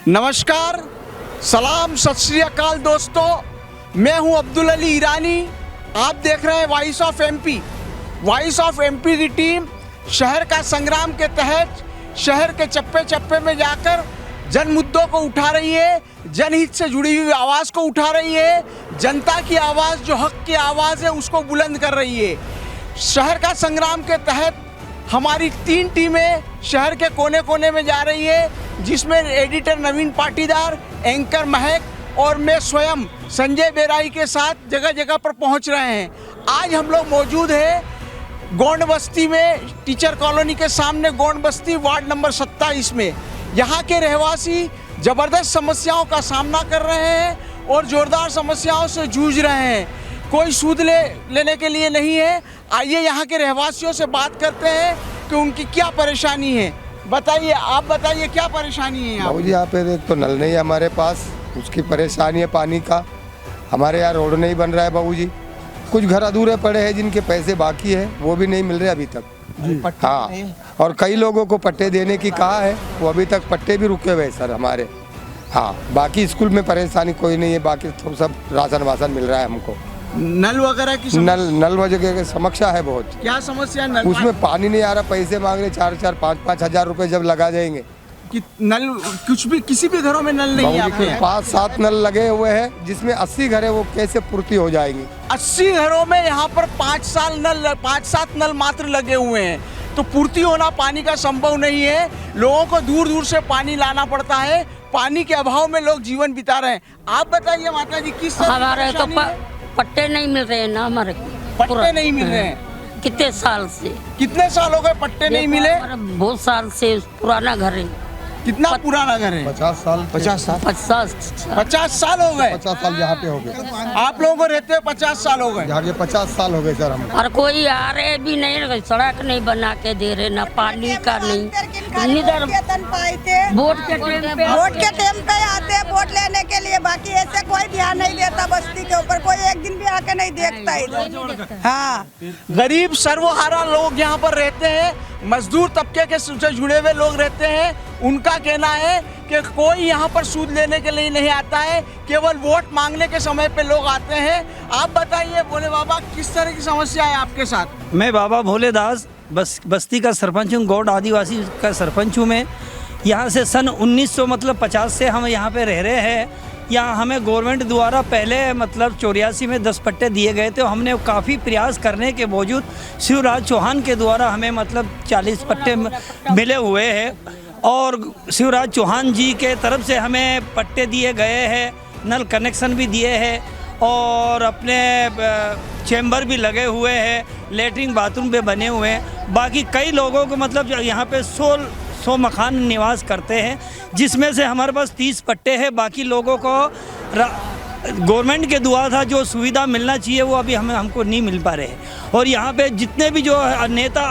नमस्कार, सलाम, सत श्री अकाल दोस्तों। मैं हूं अब्दुल अली ईरानी। आप देख रहे हैं voice of MP. Voice of MP की टीम शहर का संग्राम के तहत शहर के चप्पे चप्पे में जाकर जन मुद्दों को उठा रही है, जनहित से जुड़ी हुई आवाज़ को उठा रही है, जनता की आवाज़ जो हक की आवाज़ है उसको बुलंद कर रही है। शहर का संग्राम के तहत हमारी 3 टीमें शहर के कोने कोने में जा रही है, जिसमें एडिटर नवीन पाटीदार, एंकर महक और मैं स्वयं संजय बेराई के साथ जगह जगह पर पहुंच रहे हैं। आज हम लोग मौजूद हैं गोंड बस्ती में, टीचर कॉलोनी के सामने गोंड बस्ती वार्ड नंबर 27 में। यहाँ के रहवासी ज़बरदस्त समस्याओं का सामना कर रहे हैं और ज़ोरदार समस्याओं से जूझ रहे हैं। कोई सूद लेने के लिए नहीं है। आइए यहाँ के रहवासियों से बात करते हैं कि उनकी क्या परेशानी है। बताइए, आप बताइए क्या परेशानी है यहाँ? बाबू जी, यहाँ पे एक तो नल नहीं है हमारे पास, उसकी परेशानी है पानी का। हमारे यहाँ रोड नहीं बन रहा है बाबू जी। कुछ घर अधूरे पड़े हैं जिनके पैसे बाकी है, वो भी नहीं मिल रहे अभी तक। हाँ, और कई लोगों को पट्टे देने की कहा है, वो अभी तक पट्टे भी रुके हुए सर हमारे। हाँ, बाकी स्कूल में परेशानी कोई नहीं है, बाकी तो सब राशन वासन मिल रहा है हमको। नल वगैरह की नल वजह की समस्या है बहुत। क्या समस्या है? उसमें पानी नहीं आ रहा, पैसे मांग रहे 4-4, 5-5 हजार रुपए जब लगा जाएंगे। कि नल कुछ भी किसी भी घरों में नल नहीं है आपके? 5-7 नल लगे हुए हैं, जिसमें 80 घरें, वो कैसे पूर्ति हो जाएंगी? 80 घरों में यहाँ पर 5-7 नल मात्र लगे हुए हैं, तो पूर्ति होना पानी का संभव नहीं है। लोगों को दूर दूर से पानी लाना पड़ता है। पानी के अभाव में लोग जीवन बिता रहे हैं। आप बताइए माता जी, किस तरह की हमारे तो परेशानी है? पट्टे नहीं मिल रहे हैं ना, हमारे पट्टे नहीं मिल रहे हैं। कितने साल से? कितने साल हो गए पट्टे नहीं मिले? हमारा बहुत साल से पुराना घर है। कितना पुराना घर है? 50 साल 50 साल 50 साल हो गए। 50 साल यहाँ पे हो गए। आप लोगों को रहते हुए 50 साल हो गए। यहाँ के 50 साल हो गए सर हम। और कोई आ रहे भी नहीं, सड़क नहीं बना के दे रहे, ना पानी का नहीं। इधर वोट के टाइम पे आते हैं वोट लेने के लिए, बाकी ऐसे कोई ध्यान नहीं देता बस्ती के ऊपर। कोई एक दिन भी आके नहीं देखता इधर। हाँ, गरीब सर्वहारा लोग यहाँ पर रहते हैं, मजदूर तबके के से जुड़े हुए लोग रहते हैं। उनका कहना है कि कोई यहाँ पर सूद लेने के लिए नहीं आता है, केवल वोट मांगने के समय पे लोग आते हैं। आप बताइए भोले बाबा, किस तरह की समस्या है आपके साथ? मैं बाबा भोलेदास बस्ती का सरपंच हूँ, गौड़ आदिवासी का सरपंच हूँ मैं। यहाँ से सन 1950 से हम यहाँ पे रह रहे हैं। यहाँ हमें गवर्नमेंट द्वारा पहले 84 में 10 पट्टे दिए गए थे। हमने काफ़ी प्रयास करने के बावजूद शिवराज चौहान के द्वारा हमें 40 पट्टे मिले हुए हैं, और शिवराज चौहान जी के तरफ से हमें पट्टे दिए गए हैं, नल कनेक्शन भी दिए हैं, और अपने चैम्बर भी लगे हुए हैं, लेटरिन बाथरूम भी बने हुए हैं। बाकी कई लोगों को यहाँ पे 100 मकान निवास करते हैं, जिसमें से हमारे पास 30 पट्टे हैं। बाकी लोगों को गवर्नमेंट के द्वारा जो सुविधा मिलना चाहिए वो अभी हमको नहीं मिल पा रहे हैं। और यहाँ पे जितने भी जो नेता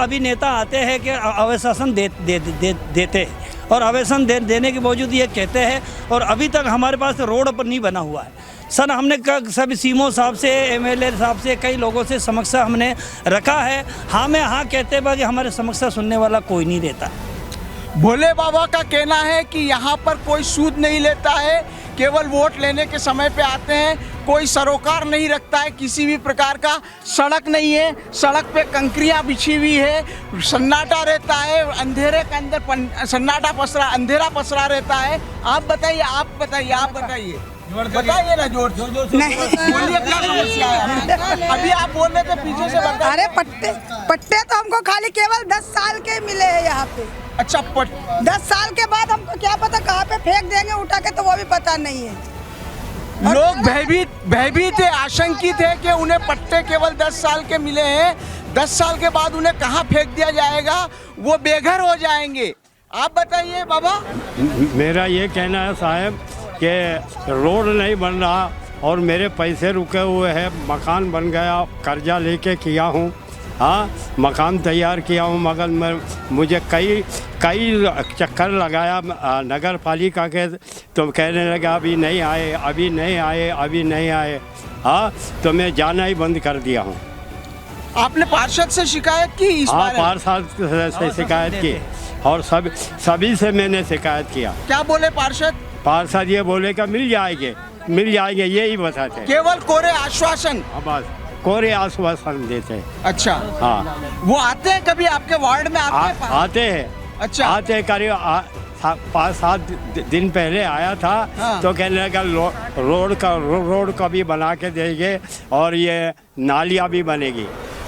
आते हैं कि आश्वासन देते हैं, और आश्वासन देने के बावजूद ये कहते हैं, और अभी तक हमारे पास रोड पर नहीं बना हुआ है। सर, हमने सभी सीएमओ साहब से, एमएलए साहब से, कई लोगों से समस्या हमने रखा है। हाँ में हाँ कहते हैं, बाकी हमारे समस्या सुनने वाला कोई नहीं रहता। भोले बाबा का कहना है कि यहाँ पर कोई सूद नहीं लेता है, केवल वोट लेने के समय पे आते हैं। कोई सरोकार नहीं रखता है, किसी भी प्रकार का सड़क नहीं है, सड़क पे कंकरियाँ बिछी हुई है, सन्नाटा रहता है, अंधेरे के अंदर सन्नाटा पसरा, अंधेरा पसरा रहता है। आप बताइए ना, जोर बोलिए, क्या समस्या है? अभी आप बोल रहे थे पीछे से बताइए। अरे पट्टे तो हमको खाली केवल 10 साल के मिले हैं यहाँ पे। अच्छा, 10 साल के बाद हमको क्या पता कहाँ पे फेंक देंगे उठा के, तो वो भी पता नहीं है। लोग भयभीत है, आशंकित है कि उन्हें पट्टे केवल 10 साल के मिले हैं। 10 साल के बाद उन्हें कहाँ फेंक दिया जाएगा, वो बेघर हो जाएंगे। आप बताइए बाबा। मेरा ये कहना है साहब कि रोड नहीं बन रहा और मेरे पैसे रुके हुए हैं। मकान बन गया, कर्जा लेके किया हूँ। हाँ, मकान तैयार किया हूँ, मगर मुझे कई चक्कर लगाया नगर पालिका के, तो कहने लगा अभी नहीं आए। हाँ, तो मैं जाना ही बंद कर दिया हूँ। आपने पार्षद से शिकायत की इस बारे? हाँ, पार्षद से शिकायत की, और सभी से मैंने शिकायत किया। क्या बोले पार्षद? पार्षद ये बोले कि मिल जाएंगे यही बताते हैं। केवल कोरे आश्वासन। हाँ, बस कोरे आश्वासन देते हैं। अच्छा, हाँ, वो आते हैं कभी आपके वार्ड में आते हैं? आते हैं। अच्छा। आते हैं, करीब 5-7 दिन पहले आया था। हाँ। तो कहने लगा रोड का भी बना के देंगे और ये नालियाँ भी बनेगी।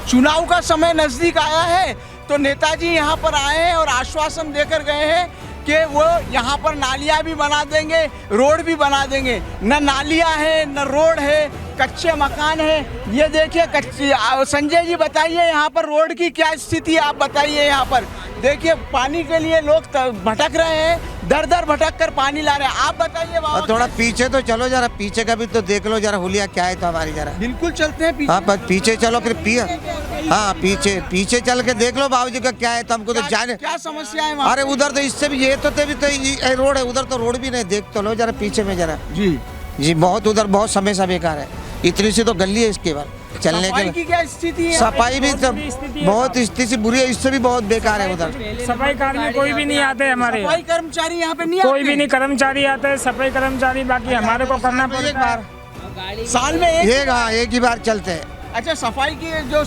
चुनाव का समय नजदीक आया है तो नेताजी यहाँ पर आए हैं और आश्वासन देकर गए हैं कि वो यहाँ पर नालियाँ भी बना देंगे, रोड भी बना देंगे। न नालियाँ है न रोड है, कच्चे मकान है। ये देखिए संजय जी बताइए यहाँ पर रोड की क्या स्थिति है, आप बताइए। यहाँ पर देखिए पानी के लिए लोग भटक रहे हैं, दर दर भटक कर पानी ला रहे हैं। आप बताइए बाबा। और थोड़ा पीछे तो चलो, जरा पीछे का भी तो देख लो जरा, हुलिया क्या है तो हमारी जरा। बिल्कुल चलते हैं पीछे। हाँ, पर पीछे चलो फिर हाँ, पीछे चल के देख लो बाबूजी का क्या है, तो हमको तो जाने। क्या समस्या है वहाँ? अरे उधर तो इससे भी ये तो ये रोड है, उधर तो रोड भी नहीं, देख तो लो जरा पीछे में जरा। जी बहुत उधर बहुत समय से बेकार है, इतनी सी तो गली है इसके बाद चलने सफाई के। की क्या स्थिति है? सफाई भी बहुत स्थिति बुरी है, इससे भी बहुत बेकार है उधर। सफाई कर्मी कोई भी नहीं आते हमारे, सफाई कर्मचारी यहाँ पे नहीं कोई आते? भी नहीं कर्मचारी आते हैं, सफाई कर्मचारी बाकी हमारे को करना पड़ता है। साल में एक ही बार चलते हैं। अच्छा, सफाई की जो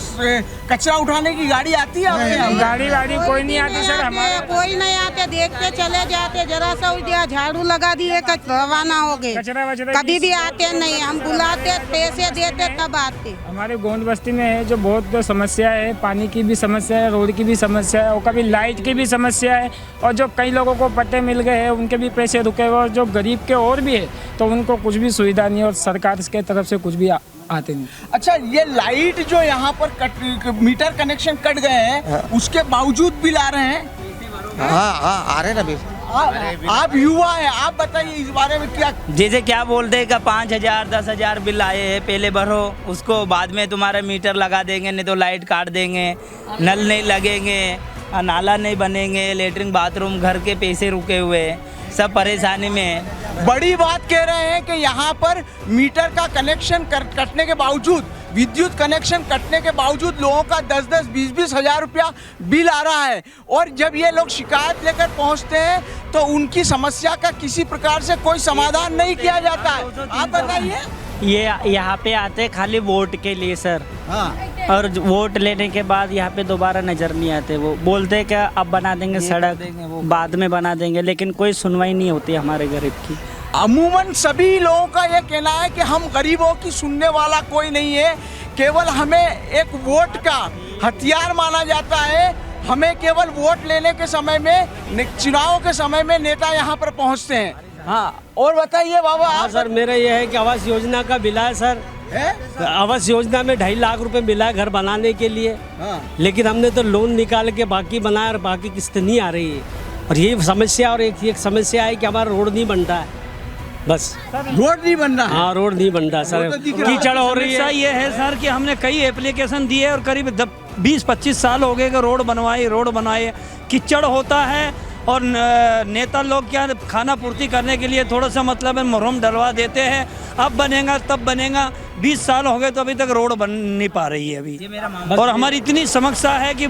कचरा उठाने की गाड़ी आती है आपके यहाँ? गाड़ी कोई नहीं आती सर हमारे। कोई नहीं आते, देखते चले जाते, जरा सा दिया झाड़ू लगा दिए रवाना हो गए। कचरा वचरा कभी भी आते नहीं, हम बुलाते पैसे देते तब आते। हमारे गोंद बस्ती में है जो बहुत समस्या है, पानी की भी समस्या है, रोड की भी समस्या है और कभी लाइट की भी समस्या है। और जो कई लोगों को पट्टे मिल गए हैं उनके भी पैसे रुके हुए, और जो गरीब के और भी है तो उनको कुछ भी सुविधा नहीं है और सरकार के तरफ से कुछ भी आते नहीं। अच्छा, ये लाइट जो यहाँ पर मीटर कनेक्शन कट गए हैं उसके बावजूद बिल आ रहे हैं? हाँ आ रहे ना अभी। आप युवा हैं, आप बताइए इस बारे में क्या? जैसे क्या बोलते हैं कि 5,000 10,000 बिल आए हैं, पहले भरो उसको, बाद में तुम्हारा मीटर लगा देंगे, नहीं तो लाइट काट देंगे, नल नहीं लगेंगे, नाला नहीं बनेंगे, लेटरिन बाथरूम घर के पैसे रुके हुए, सब परेशानी में है। बड़ी बात कह रहे हैं कि यहाँ पर मीटर का कनेक्शन कटने के बावजूद, विद्युत कनेक्शन कटने के बावजूद लोगों का 10-10 20-20 हज़ार रुपया बिल आ रहा है। और जब ये लोग शिकायत लेकर पहुँचते हैं तो उनकी समस्या का किसी प्रकार से कोई समाधान नहीं किया जाता है। आप बताइए। ये यहाँ पे आते खाली वोट के लिए सर। हाँ। और वोट लेने के बाद यहाँ पे दोबारा नज़र नहीं आते। वो बोलते हैं कि अब बना देंगे सड़क, बाद में बना देंगे, लेकिन कोई सुनवाई नहीं होती हमारे गरीब की। अमूमन सभी लोगों का ये कहना है कि हम गरीबों की सुनने वाला कोई नहीं है, केवल हमें एक वोट का हथियार माना जाता है। हमें केवल वोट लेने के समय में, चुनाव के समय में नेता यहाँ पर पहुँचते हैं। हाँ, और बताइए बाबा। हाँ सर, मेरा ये है कि आवास योजना का मिला है सर। आवास योजना में 2.5 लाख रुपए मिला है घर बनाने के लिए। हाँ। लेकिन हमने तो लोन निकाल के बाकी बनाया और बाकी किस्त नहीं आ रही है। और ये समस्या, और एक समस्या है कि हमारा रोड नहीं बन रहा है, बस रोड नहीं बन रहा है। हाँ, रोड नहीं बन रहा सर, कीचड़ हो रही है। ये है सर कि हमने कई एप्लीकेशन दिए और करीब 20-25 साल हो गए कि रोड बनवाए, कीचड़ होता है। और नेता लोग क्या खाना पूर्ति करने के लिए थोड़ा सा मतलब मुहर्रम डलवा देते हैं, अब बनेगा तब बनेगा। 20 साल हो गए तो अभी तक रोड बन नहीं पा रही है अभी। और हमारी इतनी समस्या है कि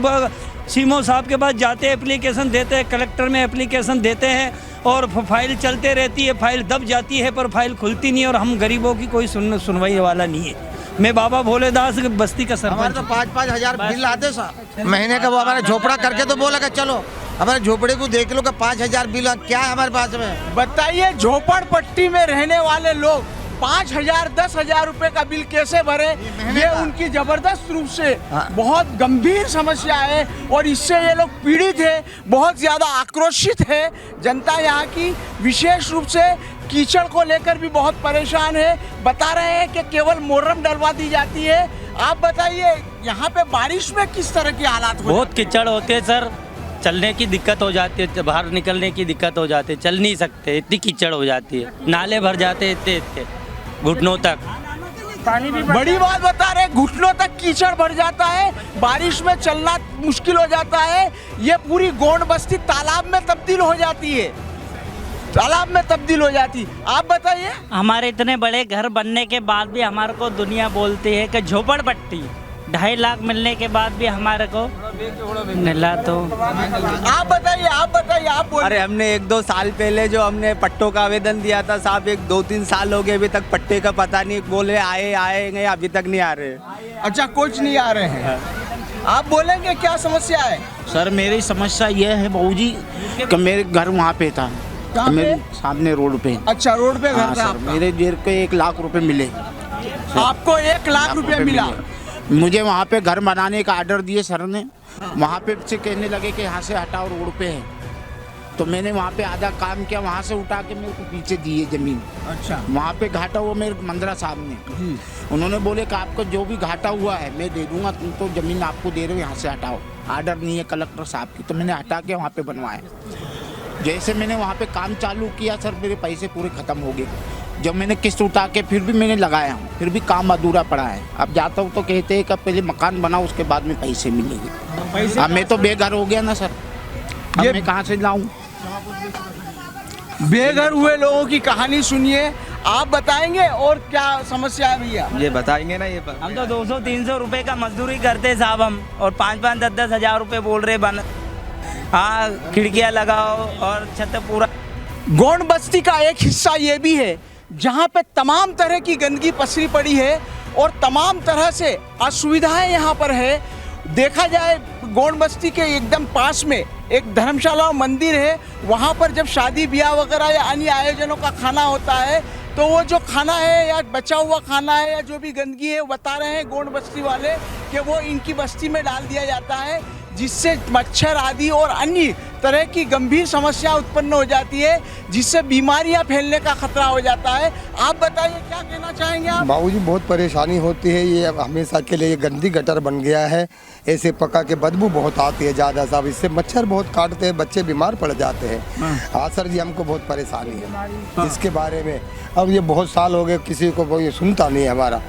सीएमओ साहब के पास जाते हैं, एप्लीकेशन देते हैं, कलेक्टर में एप्लीकेशन देते हैं और फाइल चलते रहती है, फाइल दब जाती है पर फाइल खुलती नहीं है। और हम गरीबों की कोई सुनवाई वाला नहीं है। मैं बाबा भोलेदास बस्ती का सरपंच। हमारे तो 5-5 हज़ार बिल आते साहब महीने का। वो हमारा झोपड़ा करके तो बोला कि चलो हमारे झोपड़े को देख लो कि 5,000 बिल क्या है हमारे पास में। बताइए, झोपड़पट्टी में रहने वाले लोग 5,000 10,000 रुपए का बिल कैसे भरे? ये उनकी जबरदस्त रूप से बहुत गंभीर समस्या है और इससे ये लोग पीड़ित है, बहुत ज्यादा आक्रोशित है। जनता यहाँ की विशेष रूप से कीचड़ को लेकर भी बहुत परेशान है। बता रहे हैं कि केवल मुहर्रम डलवा दी जाती है। आप बताइए, यहाँ पे बारिश में किस तरह के हालात हो? बहुत कीचड़ होते हैं सर, चलने की दिक्कत हो जाती है, बाहर निकलने की दिक्कत हो जाती है, चल नहीं सकते, इतनी कीचड़ हो जाती है, नाले भर जाते हैं इतने घुटनों तक। पानी भी बड़ी बात बता रहे, घुटनों तक कीचड़ भर जाता है, बारिश में चलना मुश्किल हो जाता है। ये पूरी गोंड बस्ती तालाब में तब्दील हो जाती है, आप बताइए। हमारे इतने बड़े घर बनने के बाद भी हमारे को दुनिया बोलती है कि झोपड़पट्टी, 2.5 लाख मिलने के बाद भी हमारे को मिला तो आप बताइए आप बोलिए। अरे हमने 1-2 साल पहले जो हमने पट्टों का आवेदन दिया था साहब, 1-2-3 साल हो गए, अभी तक पट्टे का पता नहीं, बोले आएंगे, अभी तक नहीं आ रहे। अच्छा, कुछ नहीं आ रहे हैं। आप बोलेंगे क्या समस्या है? सर मेरी समस्या यह है बहूजी कि मेरे घर वहाँ पे था, मेरे सामने रोड पे। अच्छा, रोड पे घर हाँ था सर, आपका। मेरे जेब पे 1 लाख रुपए मिले। आपको 1 लाख रुपए मिला? मुझे वहाँ पे घर बनाने का आर्डर दिए सर ने, वहाँ पे से कहने लगे कि यहाँ से हटाओ, रोड पे है। तो मैंने वहाँ पे आधा काम किया, वहाँ से उठा के मेरे को पीछे दिए जमीन। अच्छा, वहाँ पे घाटा हुआ मेरे मंदिरा साहब ने, उन्होंने बोले कि आपको जो भी घाटा हुआ है मैं दे दूंगा, तुम तो जमीन आपको दे रहे हो, यहाँ से हटाओ। आर्डर नहीं है कलेक्टर साहब की, तो मैंने हटा के वहाँ पे बनवाया। जैसे मैंने वहाँ पे काम चालू किया सर, मेरे पैसे पूरे ख़त्म हो गए। जब मैंने किस्त उठा के फिर भी मैंने लगाया हूँ, फिर भी काम अधूरा पड़ा है। अब जाता हूँ तो कहते हैं कि पहले मकान बनाओ, उसके बाद में पैसे मिलेंगे। अब मैं तो बेघर हो गया ना सर, अब मैं कहाँ से लाऊं? बेघर हुए लोगों की कहानी सुनिए, आप बताएंगे और क्या समस्या है भैया? ये बताएंगे ना, ये हम तो 200-300 रुपए का मजदूरी करते साहब हम, और 5-5, 10-10 हज़ार रुपए बोल रहे बन। हाँ, खिड़कियाँ लगाओ और छत पूरा। गौंड बस्ती का एक हिस्सा ये भी है जहाँ पे तमाम तरह की गंदगी पसरी पड़ी है और तमाम तरह से असुविधाएं यहाँ पर है। देखा जाए गौंड बस्ती के एकदम पास में एक धर्मशाला और मंदिर है, वहाँ पर जब शादी ब्याह वगैरह या अन्य आयोजनों का खाना होता है तो वो जो खाना है या बचा हुआ खाना है या जो भी गंदगी है, बता रहे हैं गौंड बस्ती वाले कि वो इनकी बस्ती में डाल दिया जाता है, जिससे मच्छर आदि और अन्य तरह की गंभीर समस्या उत्पन्न हो जाती है, जिससे बीमारियां फैलने का खतरा हो जाता है। आप बताइए क्या कहना चाहेंगे आप? बाबूजी बहुत परेशानी होती है, ये हमेशा के लिए गंदी गटर बन गया है, ऐसे पका के बदबू बहुत आती है ज़्यादा साहब, इससे मच्छर बहुत काटते हैं, बच्चे बीमार पड़ जाते हैं। हाँ सर जी, हमको बहुत परेशानी है इसके बारे में। अब ये बहुत साल हो गए, किसी को कोई सुनता नहीं है हमारा।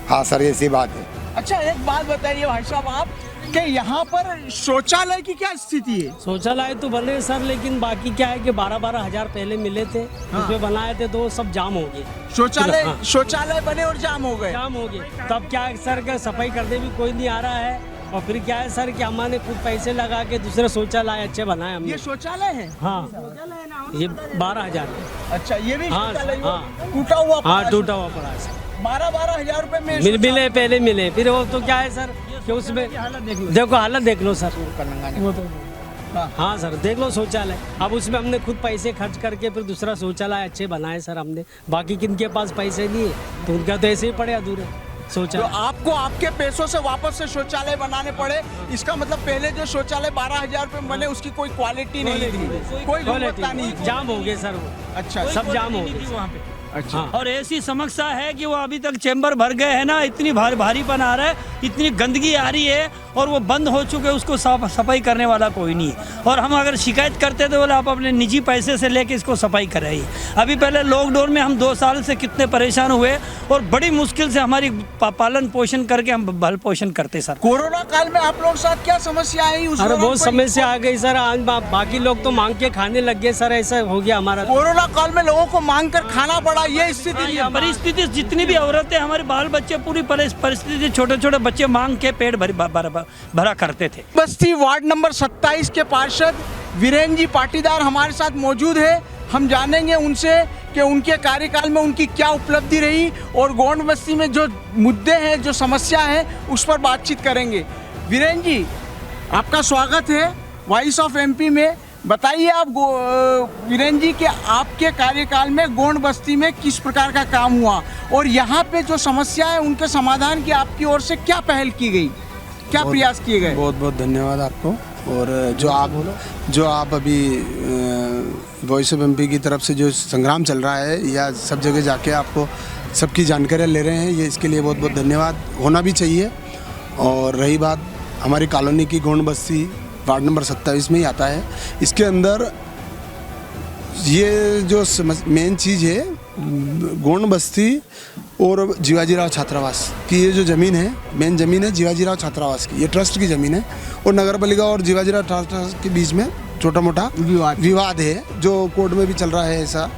हाँ सर, ऐसी बात है। अच्छा, एक बात बताइए भाई साहब आप कि यहाँ पर शौचालय की क्या स्थिति है? शौचालय तो बने सर, लेकिन बाकी क्या है कि 12-12 हज़ार पहले मिले थे, उसमें बनाए थे तो सब जाम हो गए। शौचालय बने और जाम हो गए। तब क्या है सर कि सफाई करने भी कोई नहीं आ रहा है, और फिर क्या है सर कि हमने खुद पैसे लगा के दूसरे शौचालय अच्छे बनाए हमने। ये शौचालय है? हाँ, ये 12,000। अच्छा, ये भी हाँ, टूटा हुआ? हाँ, टूटा हुआ पड़ा है। 12-12 हज़ार रुपए में मिले पहले मिले, फिर वो तो क्या है सर कि उसमें देखो हालत देख लो सर, वो तो हाँ सर देख लो शौचालय। अब उसमें हमने खुद पैसे खर्च करके फिर दूसरा शौचालय अच्छे बनाए सर हमने, बाकी किनके पास पैसे नहीं है तो उनका तो ऐसे ही पड़े अधूरे शौचालय। तो आपको आपके पैसों से वापस से शौचालय बनाने पड़े, इसका मतलब पहले जो शौचालय 12,000 रुपए बने उसकी कोई क्वालिटी नहीं थी, कोई गुणवत्ता नहीं थी। जाम हो गए सर वो। अच्छा, सब जाम हो गए वहाँ पे। अच्छा। और ऐसी समस्या है कि वो अभी तक चैम्बर भर गए हैं ना, इतनी भारीपन आ रहा है, इतनी गंदगी आ रही है और वो बंद हो चुके, उसको सफाई करने वाला कोई नहीं है। और हम अगर शिकायत करते तो बोले आप अपने निजी पैसे से लेके इसको सफाई कराइए। अभी पहले लॉकडाउन में हम 2 साल से कितने परेशान हुए और बड़ी मुश्किल से हमारी पालन पोषण करके हम भल पोषण करते सर। कोरोना काल में आप लोग साथ क्या समस्या आई? अरे बहुत समस्या आ गई सर, आज बाकी लोग तो मांग के खाने लग गए सर, ऐसा हो गया हमारा। कोरोना काल में लोगों को मांग कर खाना पड़ा, ये स्थिति परिस्थिति, जितनी भी औरतें हमारे बाल बच्चे, पूरी परिस्थिति, छोटे छोटे बच्चे मांग के पेट भरा करते थे। बस्ती वार्ड नंबर 27 के पार्षद वीरेंद्र जी पाटीदार हमारे साथ मौजूद है। हम जानेंगे उनसे कि उनके कार्यकाल में उनकी क्या उपलब्धि रही और गौंड बस्ती में जो मुद्दे हैं, जो समस्या है, उस पर बातचीत करेंगे। वीरेंद्र जी, आपका स्वागत है वॉइस ऑफ एमपी में। बताइए आप वीरेंद्र जी कि आपके कार्यकाल में गौंड बस्ती में किस प्रकार का काम हुआ और यहाँ पे जो समस्या है उनके समाधान की आपकी ओर से क्या पहल की गई, क्या प्रयास किए गए? बहुत बहुत धन्यवाद आपको। और जो आप अभी वॉइस ऑफ एमपी की तरफ से जो संग्राम चल रहा है या सब जगह जाके आपको सबकी जानकारियाँ ले रहे हैं, ये इसके लिए बहुत बहुत धन्यवाद, होना भी चाहिए। और रही बात हमारी कॉलोनी की, गौंड बस्ती वार्ड नंबर 27 में ही आता है। इसके अंदर ये जो मेन चीज़ है, गौंड बस्ती और जीवाजीराव छात्रावास की ये जो ज़मीन है, मेन ज़मीन है जीवाजीराव छात्रावास की, ये ट्रस्ट की ज़मीन है। और नगर पालिका और जीवाजीराव छात्रावास के बीच में छोटा मोटा विवाद है जो कोर्ट में भी चल रहा है, ऐसा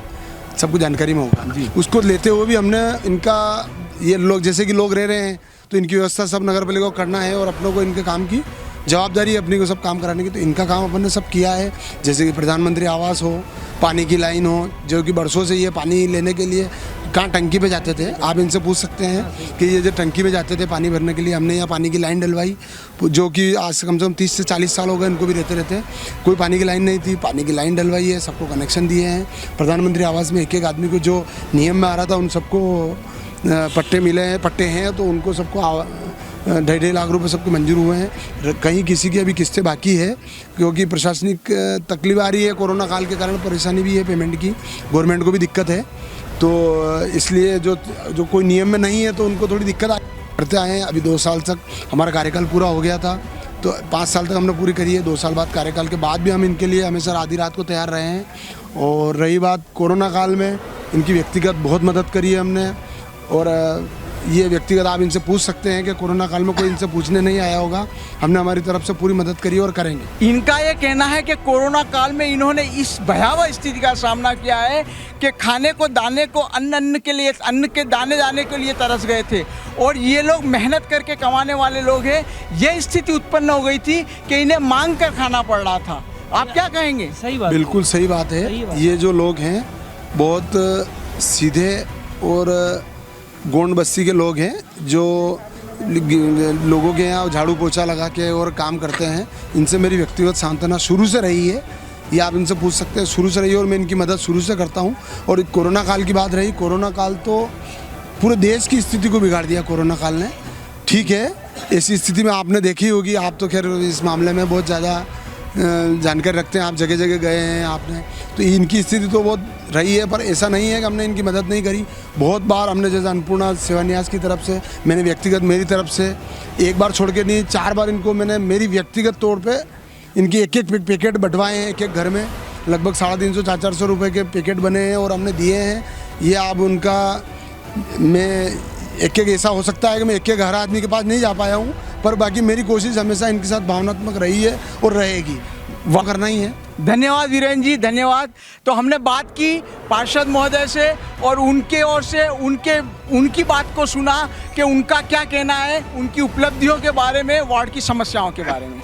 सबको जानकारी में होगा। उसको लेते हुए भी हमने इनका, ये लोग जैसे कि लोग रह रहे हैं तो इनकी व्यवस्था सब नगर पालिका को करना है और अपनों को इनके काम की जवाबदारी है अपनी को सब काम कराने की, तो इनका काम अपन ने सब किया है। जैसे कि प्रधानमंत्री आवास हो, पानी की लाइन हो, जो कि बरसों से ये पानी लेने के लिए कहाँ टंकी पे जाते थे, आप इनसे पूछ सकते हैं कि ये जो टंकी पे जाते थे पानी भरने के लिए, हमने यहाँ पानी की लाइन डलवाई, जो कि आज से कम 30 से 40 साल हो गए इनको भी रहते कोई पानी की लाइन नहीं थी, पानी की लाइन डलवाई है, सबको कनेक्शन दिए हैं। प्रधानमंत्री आवास में एक आदमी को जो नियम में आ रहा था उन सबको पट्टे मिले हैं, पट्टे हैं, तो उनको सबको 2.5 लाख रुपए सबको मंजूर हुए हैं। कहीं किसी की अभी किस्तें बाकी है, क्योंकि प्रशासनिक तकलीफ आ रही है, कोरोना काल के कारण परेशानी भी है पेमेंट की, गवर्नमेंट को भी दिक्कत है, तो इसलिए जो कोई नियम में नहीं है तो उनको थोड़ी दिक्कत करते आए हैं। अभी 2 साल तक हमारा कार्यकाल पूरा हो गया था, तो 5 साल तक हमने पूरी करी है। 2 साल बाद कार्यकाल के बाद भी हम इनके लिए हमेशा आधी रात को तैयार रहे हैं। और रही बात कोरोना काल में, इनकी व्यक्तिगत बहुत मदद करी है हमने, और ये व्यक्तिगत आप इनसे पूछ सकते हैं कि कोरोना काल में कोई इनसे पूछने नहीं आया होगा, हमने हमारी तरफ से पूरी मदद करी और करेंगे। इनका ये कहना है कि कोरोना काल में इन्होंने इस भयावह स्थिति का सामना किया है कि खाने को दाने को अन्न के दाने के लिए तरस गए थे, और ये लोग मेहनत करके कमाने वाले लोग हैं। ये स्थिति उत्पन्न हो गई थी कि इन्हें मांग कर खाना पड़ रहा था। आप क्या कहेंगे? सही बात, बिल्कुल सही बात है। ये जो लोग हैं बहुत सीधे और गोंड बस्ती के लोग हैं, जो लोगों के यहाँ झाड़ू पोछा लगा के और काम करते हैं। इनसे मेरी व्यक्तिगत सांत्वना शुरू से रही है, ये आप इनसे पूछ सकते हैं, शुरू से रही है, और मैं इनकी मदद शुरू से करता हूँ। और कोरोना काल की बात रही, कोरोना काल तो पूरे देश की स्थिति को बिगाड़ दिया कोरोना काल ने। ठीक है, ऐसी स्थिति में आपने देखी होगी, आप तो खैर इस मामले में बहुत ज़्यादा जानकारी रखते हैं, आप जगह जगह गए हैं आपने, तो इनकी स्थिति तो बहुत रही है, पर ऐसा नहीं है कि हमने इनकी मदद नहीं करी। बहुत बार हमने, जैसे अन्नपूर्णा सेवान्यास की तरफ से मैंने व्यक्तिगत, मेरी तरफ से एक बार छोड़ के नहीं 4 बार इनको मैंने मेरी व्यक्तिगत तौर पे इनकी एक पैकेट बंटवाए हैं, एक घर में लगभग 350-400 रुपये के पैकेट बने हैं और हमने दिए हैं। ये आप उनका, मैं एक ऐसा हो सकता है कि मैं एक हर आदमी के पास नहीं जा पाया हूँ, पर बाकी मेरी कोशिश हमेशा इनके साथ भावनात्मक रही है और रहेगी, वह करना ही है। धन्यवाद वीरेन जी, धन्यवाद। तो हमने बात की पार्षद महोदय से, और उनके ओर से उनकी बात को सुना कि उनका क्या कहना है उनकी उपलब्धियों के बारे में, वार्ड की समस्याओं के बारे में।